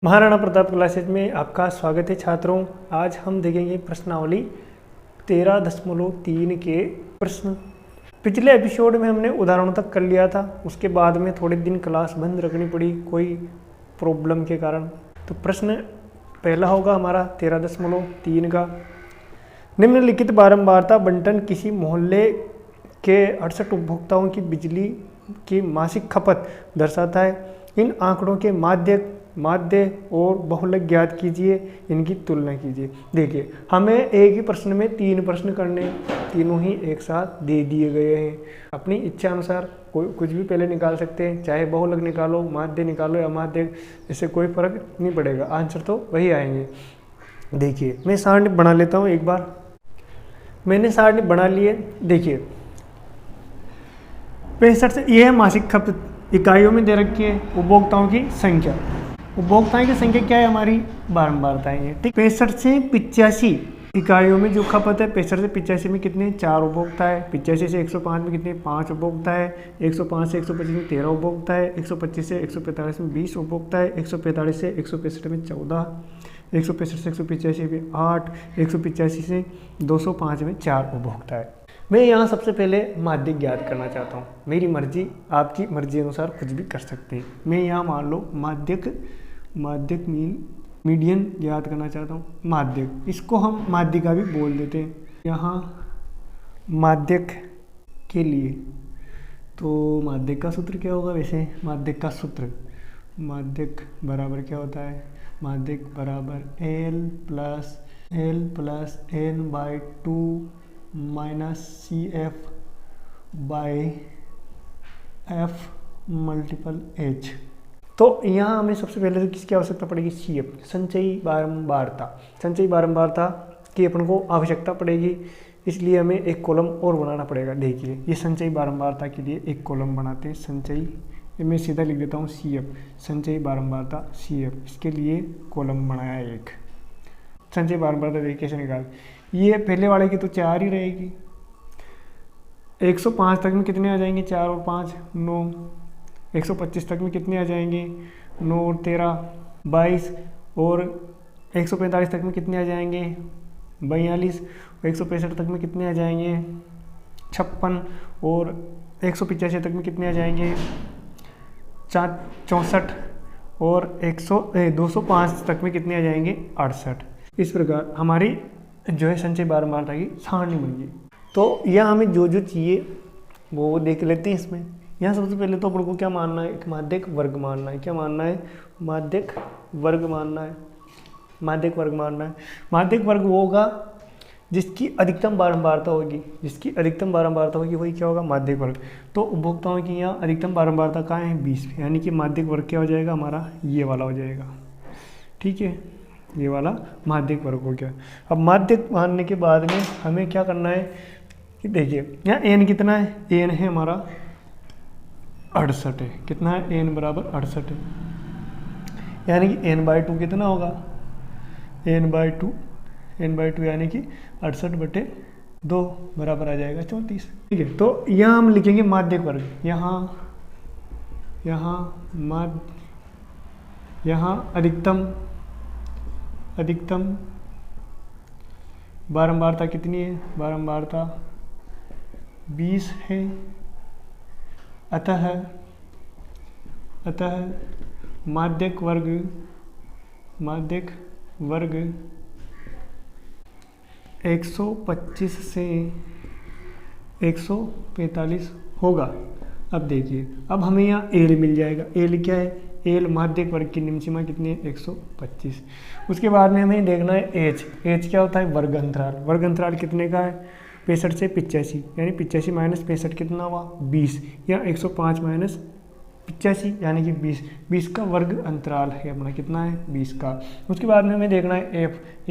Maharana Pratap classes में आपका स्वागत है छात्रों। आज हम देखेंगे प्रश्नावली 13.3 के प्रश्न। पिछले एपिसोड में हमने उदाहरणों तक कर लिया था, उसके बाद में थोड़े दिन क्लास बंद रखनी पड़ी कोई प्रॉब्लम के कारण। तो प्रश्न पहला होगा हमारा 13.3 का। निम्नलिखित बारंबारता बंटन किसी मोहल्ले के 68 उपभोक्ताओं की बिजली की मासिक खपत दर्शाता है। इन आंकड़ों के माध्य और बहुलक ज्ञात कीजिए, इनकी तुलना कीजिए। देखिए, हमें एक ही प्रश्न में 3 प्रश्न करने, तीनों ही एक साथ दे दिए गए हैं। अपनी इच्छा अनुसार कोई कुछ भी पहले निकाल सकते हैं, चाहे बहुलक निकालो, माध्य निकालो या माध्य, इससे कोई फर्क नहीं पड़ेगा, आंसर तो वही आएंगे। देखिए, मैं सारणी बना लेता हूँ एक बार। मैंने सारणी बना लिए। देखिए 65 से यह मासिक खपत इकाइयों में दे रखी है। उपभोक्ताओं की संख्या, उपभोक्ताओं की संख्या क्या है हमारी, बारंबारताएं हैं, ठीक। 65 से 85 इकाइयों में जो खपत है, 65 से 85 में कितने 4 उपभोक्ता है, 85 से 105 में कितने 5 उपभोक्ता है, 105 से 125 में 13 उपभोक्ता है, 125 से 145 में 20 उपभोक्ता है, 145 से 165 में 14, 165 से 185 में 8, 185 से 205 में 4 उपभोक्ता है। मैं यहाँ सबसे पहले माध्य ज्ञात करना चाहता हूँ। मेरी मर्जी, आपकी मर्जी अनुसार कुछ भी कर सकते हैं। मैं यहाँ मान लो माध्यक मीडियन ज्ञात करना चाहता हूँ। माध्यक, इसको हम माध्यिका भी बोल देते हैं। यहाँ माध्यक के लिए तो माध्यक का सूत्र क्या होगा, वैसे माध्यक का सूत्र, माध्यक बराबर क्या होता है, माध्यक बराबर L plus N/2 minus CF by F multiple H। तो यहाँ हमें सबसे पहले तो किसकी आवश्यकता पड़ेगी, CF, संचयी बारंबारता। संचयी बारंबारता की अपन को आवश्यकता पड़ेगी, इसलिए हमें एक कॉलम और बनाना पड़ेगा। देखिए, ये संचयी बारंबारता के लिए एक कॉलम बनाते हैं। संचयी, मैं सीधा लिख देता हूँ CF, संचयी बारंबारता CF, इसके लिए कॉलम बनाया एक। संचयी बारंबारता देखिए कैसे निकाल, ये पहले वाले की तो 4 ही रहेगी। 105 तक में कितने आ जाएंगे, 4 और 5 9। 125 तक में कितने आ जाएंगे, 9 और 13 22। और 145 तक में कितने आ जाएंगे, 42। 165 तक में कितने आ जाएंगे, 56। और 185 तक में कितने आ जाएंगे, 64। और 205 तक में कितने आ जाएंगे, 68। इस प्रकार हमारी जो है संचयी बारंबारता की सारणी बन गई। तो यह हमें जो चाहिए वो देख लेते हैं इसमें। यहाँ सबसे पहले तो अपन को क्या मानना है, एक माध्यक वर्ग मानना है। क्या मानना है, माध्यक वर्ग मानना है। माध्यक वर्ग मानना है। माध्यक वर्ग वो होगा जिसकी अधिकतम बारंबारता होगी, जिसकी अधिकतम बारंबारता होगी वही क्या होगा, माध्यक वर्ग। तो उपभोक्ताओं की यहाँ अधिकतम बारंबारता कहाँ है, 20, यानी कि माध्यक वर्ग क्या हो जाएगा हमारा, ये वाला हो जाएगा, ठीक है। ये वाला माध्यक वर्ग हो गया। अब माध्यक मानने के बाद में हमें क्या करना है कि देखिए, यहाँ n कितना है, n है हमारा 68 है। कितना है, n बराबर 68 है, यानी कि n/2 कितना होगा, n/2 यानी कि 68/2 बराबर आ जाएगा 34, ठीक है। तो यहाँ हम लिखेंगे माध्यक वर्ग। यहाँ अधिकतम बारंबारता कितनी है, बारंबारता 20 है। अतः माध्यक वर्ग 125 से 145 होगा। अब देखिए, अब हमें यहाँ L मिल जाएगा। L क्या है, L माध्यक वर्ग की निम्न सीमा कितनी है, 125। उसके बाद में हमें देखना है H क्या होता है, वर्ग अंतराल। वर्ग अंतराल कितने का है, 65 से 85, यानी 85 माइनस 65 कितना हुआ, 20, या 105 माइनस 85 यानी कि 20 का वर्ग अंतराल है अपना, कितना है, 20 का। उसके बाद में हमें देखना है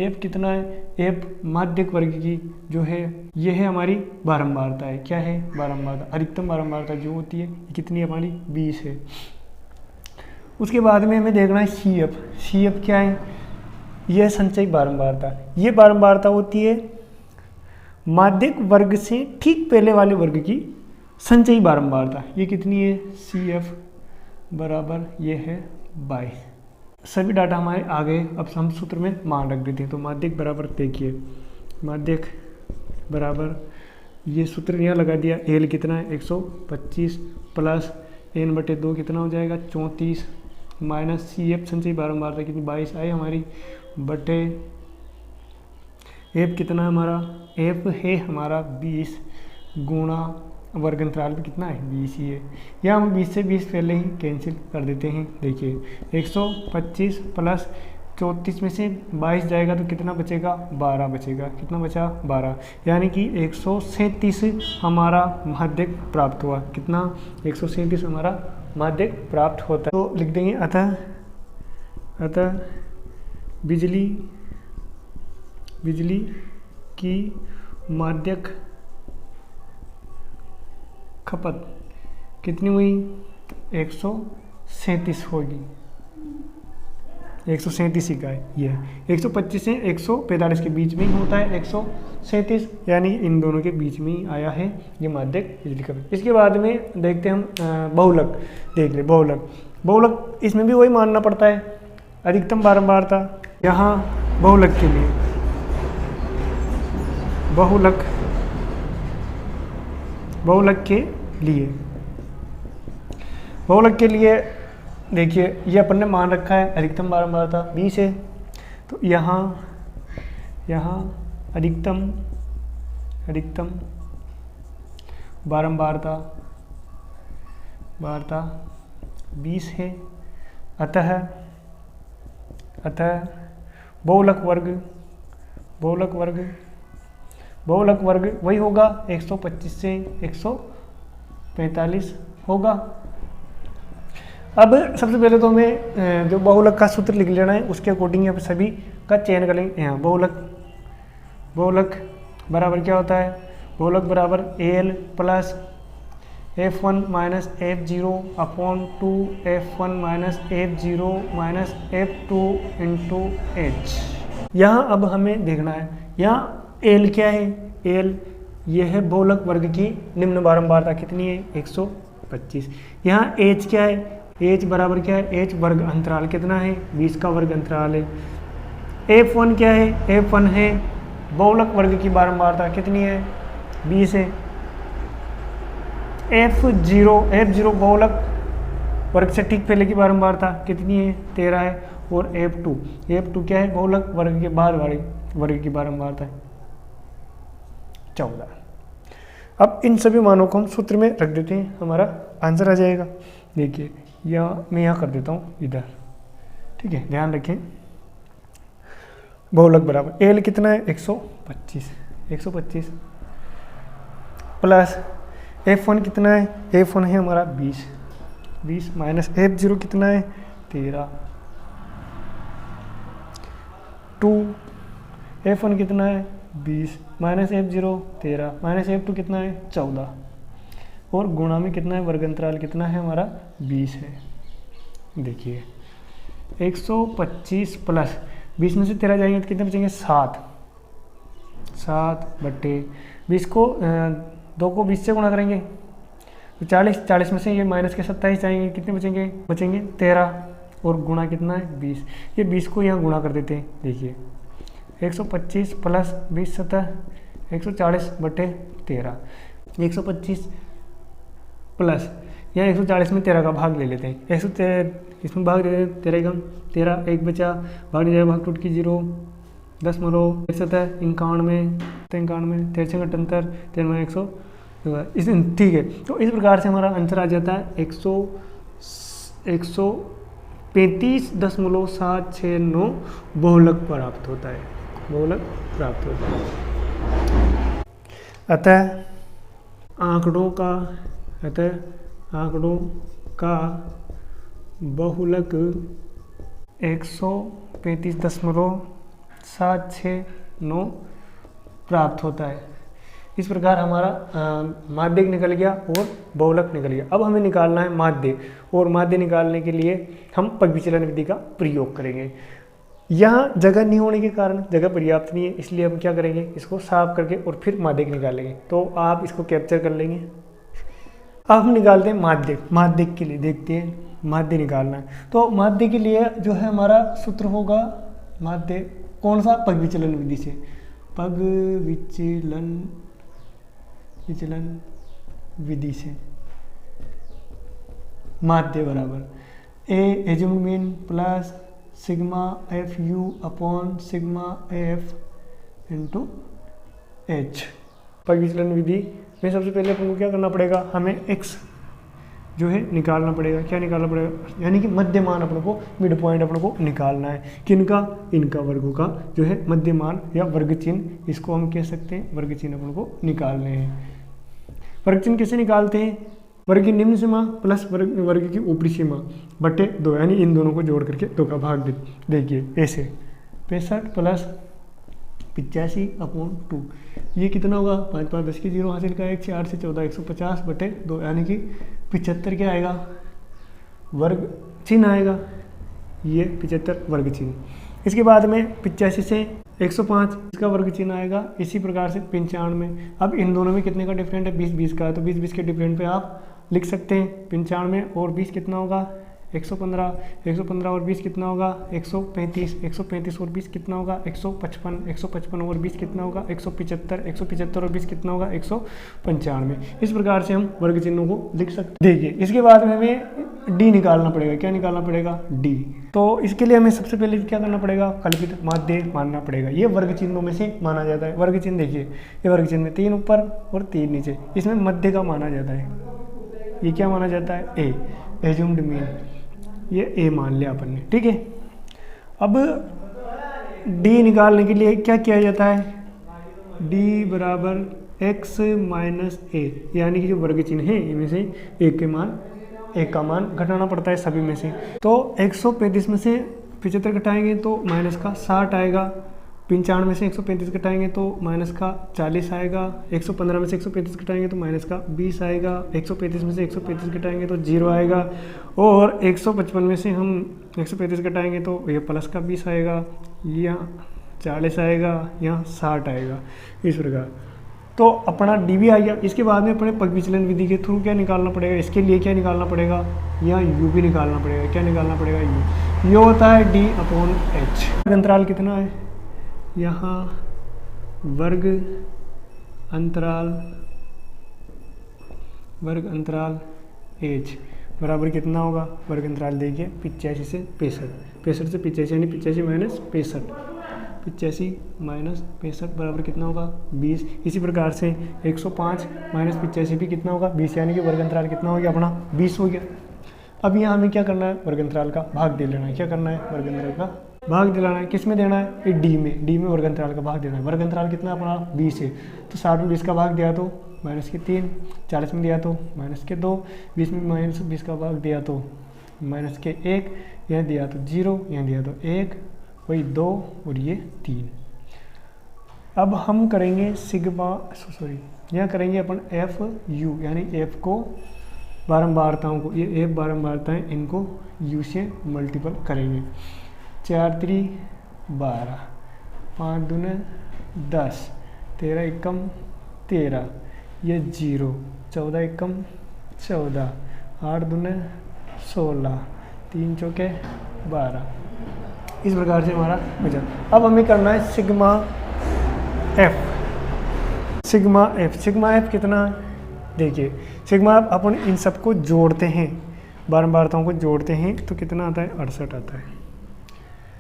F कितना है, F माध्यक वर्ग की जो है ये है हमारी बारंबारता है। क्या है, बारंबारता, अधिकतम बारंबारता जो होती है कितनी है हमारी, 20 है। उसके बाद में हमें देखना है CF क्या है, यह संचयी बारंबारता। ये बारंबारता होती है माध्यक वर्ग से ठीक पहले वाले वर्ग की संचयी बारंबारता। ये कितनी है, CF बराबर ये है 22। सभी डाटा हमारे आ गए। अब हम सूत्र में मान रख देते हैं। तो माध्यक बराबर, देखिए माध्यक बराबर, ये सूत्र यहाँ लगा दिया। एल कितना है 125 प्लस n/2 कितना हो जाएगा 34 माइनस सी एफ संचयी बारंबारता कितनी 22 आई हमारी, बटे एफ कितना है हमारा, एफ है हमारा 20 गुणा वर्ग अंतराल भी कितना है 20 ही है। या हम 20 से 20 पहले ही कैंसिल कर देते हैं। देखिए 125 प्लस 34 में से 22 जाएगा तो कितना बचेगा 12 बचेगा। कितना बचा 12, यानी कि 137 हमारा माध्यक प्राप्त हुआ। कितना 137 हमारा माध्यक प्राप्त होता है। तो लिख देंगे अतः बिजली की माध्यक खपत कितनी हुई 137 होगी। 137 इकाई, ये 125 से 145 के बीच में ही होता है 137, यानी इन दोनों के बीच में ही आया है ये माध्यक बिजली खपत। इसके बाद में देखते हैं हम बहुलक, देख ले बहुलक इसमें भी वही मानना पड़ता है, अधिकतम बारंबारता। यहाँ बहुलक के लिए बहुलक के लिए देखिए ये अपन ने मान रखा है अधिकतम बारंबारता 20 है। तो यहाँ अधिकतम बारंबारता 20 है। अतः बहुलक वर्ग वही होगा 125 से 145 होगा। अब सबसे पहले तो हमें जो बहुलक का सूत्र लिख लेना है, उसके अकॉर्डिंग यहाँ पे सभी का चयन करेंगे। यहाँ बहुलक बराबर क्या होता है, बहुलक बराबर L plus F1 minus F0 upon 2 F1 minus F0 minus F2 into H। यहाँ अब हमें देखना है, यहाँ एल क्या है, एल ये है बहुलक वर्ग की निम्न बारंबारता कितनी है 125। यहाँ एच क्या है, एच बराबर क्या है, एच वर्ग अंतराल कितना है 20 का वर्ग अंतराल है। F1 क्या है, F1 है बहुलक वर्ग की बारंबारता कितनी है 20 है। F0 बहुलक वर्ग से ठीक पहले की बारंबारता कितनी है 13 है। और F2 क्या है, बहुलक वर्ग के बाद वाली वर्ग की बारंबारता है 14। अब इन सभी मानों को हम सूत्र में रख देते हैं, हमारा आंसर आ जाएगा। देखिए या मैं यहाँ कर देता हूँ इधर, ठीक है, ध्यान रखें। बहुलक बराबर एल कितना है 125 प्लस F1 कितना है, F1 है हमारा 20 माइनस F0 कितना है 13, 2 F1 कितना है 20 माइनस F0 13 माइनस F2 कितना है 14 और गुणा में कितना है वर्ग अंतराल कितना है हमारा 20 है। देखिए 125 प्लस 20 में से 13 जाएंगे तो कितने बचेंगे 7 बट्टे 20 को 2 को 20 से गुणा करेंगे तो 40 में से ये माइनस के 27 जाएंगे, कितने बचेंगे 13 और गुणा कितना है 20। ये 20 को यहाँ गुणा कर देते हैं। देखिए 125 प्लस 20 सतह 140 बटे 13, 125 प्लस यहाँ 140 में 13 का भाग ले लेते हैं। 113 इसमें भाग दे देते हैं 13 1 बचा, भाग नहीं जाएगा, भाग टूट की 0 10 सतह 91 13 78 13 100 इस ठीक है। तो इस प्रकार से हमारा आंसर आ जाता है 135.769 बहुलक प्राप्त होता है, अतः आंकड़ों का बहुलक 135.769 प्राप्त होता है। इस प्रकार हमारा माध्यक निकल गया और बहुलक निकल गया। अब हमें निकालना है माध्य, और माध्य निकालने के लिए हम पग विचलन विधि का प्रयोग करेंगे। यहाँ जगह नहीं होने के कारण, जगह पर्याप्त नहीं है, इसलिए हम क्या करेंगे, इसको साफ करके और फिर माध्यक निकालेंगे। तो आप इसको कैप्चर कर लेंगे। अब हम निकालते हैं माध्यक। माध्यक के लिए देखते हैं माध्य निकालना है। तो माध्य के लिए जो है हमारा सूत्र होगा माध्य कौन सा, पग विचलन विधि से, पग विचलन विधि से माध्य बराबर A assumed mean plus sigma f u upon sigma f into h. पग विचलन विधि में सबसे पहले अपन को क्या करना पड़ेगा, हमें एक्स जो है निकालना पड़ेगा। क्या निकालना पड़ेगा, यानी कि मध्यमान अपन को, मिड पॉइंट अपन को निकालना है। किनका, इनका वर्गों का जो है मध्यमान या वर्ग चिन्ह, इसको हम कह सकते हैं वर्ग चिन्ह अपन को निकालने हैं। वर्ग चिन्ह कैसे निकालते हैं, वर्ग की निम्न सीमा प्लस वर्ग की ऊपरी सीमा बटे 2, यानी इन दोनों को जोड़ करके 2 का भाग देखिए ऐसे 65 प्लस 85 अपॉन 2, ये कितना होगा 5 5 10 की 0 हासिल का 1 4 से 14 150 बटे 2, यानी कि 75 क्या आएगा, वर्ग चिन्ह आएगा, ये 75 वर्ग चिन्ह। इसके बाद में 85 से 105 इसका वर्ग चिन्ह आएगा। इसी प्रकार से 95, अब इन दोनों में कितने का डिफरेंट है, 20 20 का, तो 20 20 के डिफरेंट पे आप लिख सकते हैं 95 और 20 कितना होगा 115, 115 और 20 कितना होगा 135, 135 और 20 कितना होगा 155, 155 और 20 कितना होगा 175, 175 और 20 कितना होगा 195। इस प्रकार से हम वर्ग चिन्हों को लिख सकते हैं। देखिए इसके बाद में हमें डी निकालना पड़ेगा। क्या निकालना पड़ेगा, डी। तो इसके लिए हमें सबसे पहले क्या करना पड़ेगा, कल्पित माध्य मानना पड़ेगा। ये वर्ग चिन्हों में से माना जाता है। वर्ग चिन्ह देखिए, ये वर्ग चिन्ह में 3 ऊपर और 3 नीचे, इसमें मध्य का माना जाता है। ये क्या माना जाता है, ए, एज्यूम्ड मीन, ये ए मान लिया अपन ने, ठीक है। अब डी निकालने के लिए क्या किया जाता है, डी बराबर x माइनस ए, यानी कि जो वर्ग चिन्ह है इनमें से एक का मान घटाना पड़ता है सभी में से। तो 135 में से 75 घटाएंगे तो माइनस का 60 आएगा, 95 में से 135 घटाएंगे तो माइनस का 40 आएगा, 115 में से 135 घटाएंगे तो माइनस का 20 आएगा, 135 में से 135 घटाएंगे तो 0 आएगा, और 155 में से हम 135 घटाएंगे तो ये प्लस का 20 आएगा, यहाँ 40 आएगा, यहाँ 60 आएगा, इस प्रकार। तो अपना डी भी आ गया। इसके बाद में अपने पग विचलन विधि के थ्रू क्या निकालना पड़ेगा, इसके लिए क्या निकालना पड़ेगा, यहाँ यू भी निकालना पड़ेगा। क्या निकालना पड़ेगा, यू होता है डी अपॉन एच। अंतराल कितना है, यहाँ वर्ग अंतराल एच बराबर कितना होगा, वर्ग अंतराल देखिए 85 से 65, 65 से 85 यानी 85 माइनस 65, 85 माइनस 65 बराबर कितना होगा 20। इसी प्रकार से 105 माइनस 85 भी कितना होगा 20, यानी कि वर्ग अंतराल कितना हो गया अपना 20 हो गया। अब यहाँ हमें क्या करना है, वर्ग अंतराल का भाग दे लेना है। क्या करना है, वर्ग अंतराल का भाग दिलाना है। किस में देना है, ये डी में वर्ग अंतराल का भाग देना है। वर्ग अंतराल कितना अपना 20 है, तो 60 में 20 का भाग दिया तो माइनस के 3, 40 में दिया तो माइनस के 2, 20 में माइनस 20 का भाग दिया तो माइनस के 1, यहाँ दिया तो 0, यहाँ दिया तो 1, वही 2 और ये 3। अब हम करेंगे यहाँ करेंगे अपन एफ यू, यानी एफ को बारंबारताओं को, ये एफ बारंबारताएं इनको यू से मल्टीपल करेंगे। 4 3 12, 5 दूने 10, 13 एकम 13, ये 0, 14 एकम 14, 8 दूने 16, 3 चौके 12। इस प्रकार से हमारा हो जाता। अब हमें करना है सिग्मा एफ कितना है, देखिए सिग्मा एफ अपन इन सबको जोड़ते हैं, बारंबारताओं को जोड़ते हैं तो कितना आता है 68 आता है।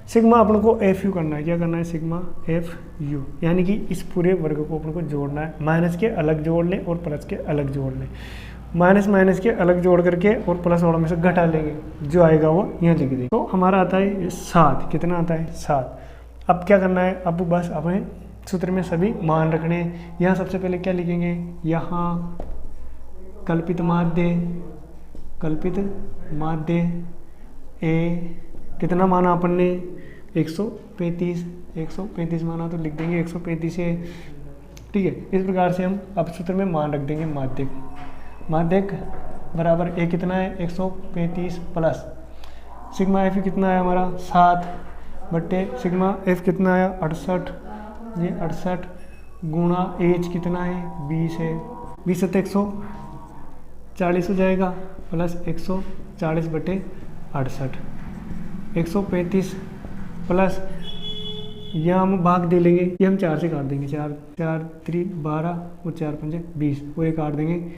सिग्मा अपन को एफ यू करना है। क्या करना है, सिग्मा एफ यू, यानी कि इस पूरे वर्ग को अपन को जोड़ना है। माइनस के अलग जोड़ लें और प्लस के अलग जोड़ लें। माइनस के अलग जोड़ करके और प्लस वालों में से घटा लेंगे, जो आएगा वो यहाँ लिख देंगे। तो हमारा आता है 7, कितना आता है 7। अब क्या करना है, अब बस अपने सूत्र में सभी मान रखने हैं। यहाँ सबसे पहले क्या लिखेंगे, यहाँ कल्पित माध्य ए कितना माना अपन ने 135 माना तो लिख देंगे 135 है, ठीक है। इस प्रकार से हम अब सूत्र में मान रख देंगे माध्यक बराबर ए कितना है 135 प्लस सिग्मा एफ कितना है हमारा 7 बट्टे सिग्मा एफ कितना है 68, ये 68 गुणा एच कितना है 20 है, 20 से 140 हो जाएगा प्लस 140/68, 135 प्लस यहाँ हम भाग दे लेंगे, ये हम 4 से काट देंगे, 4 4 3 12 और 4 5 20, वो ये काट देंगे,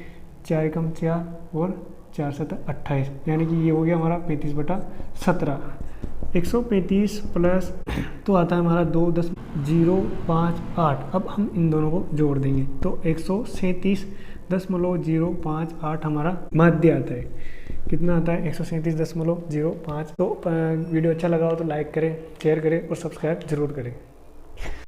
4 एकम 4 और 4 7 28, यानी कि ये हो गया हमारा 35/17। 135 प्लस तो आता है हमारा 2.058। अब हम इन दोनों को जोड़ देंगे तो 137.058 हमारा माध्य आता है। कितना आता है? 137.058। तो वीडियो अच्छा लगा हो तो लाइक करें, शेयर करें और सब्सक्राइब जरूर करें।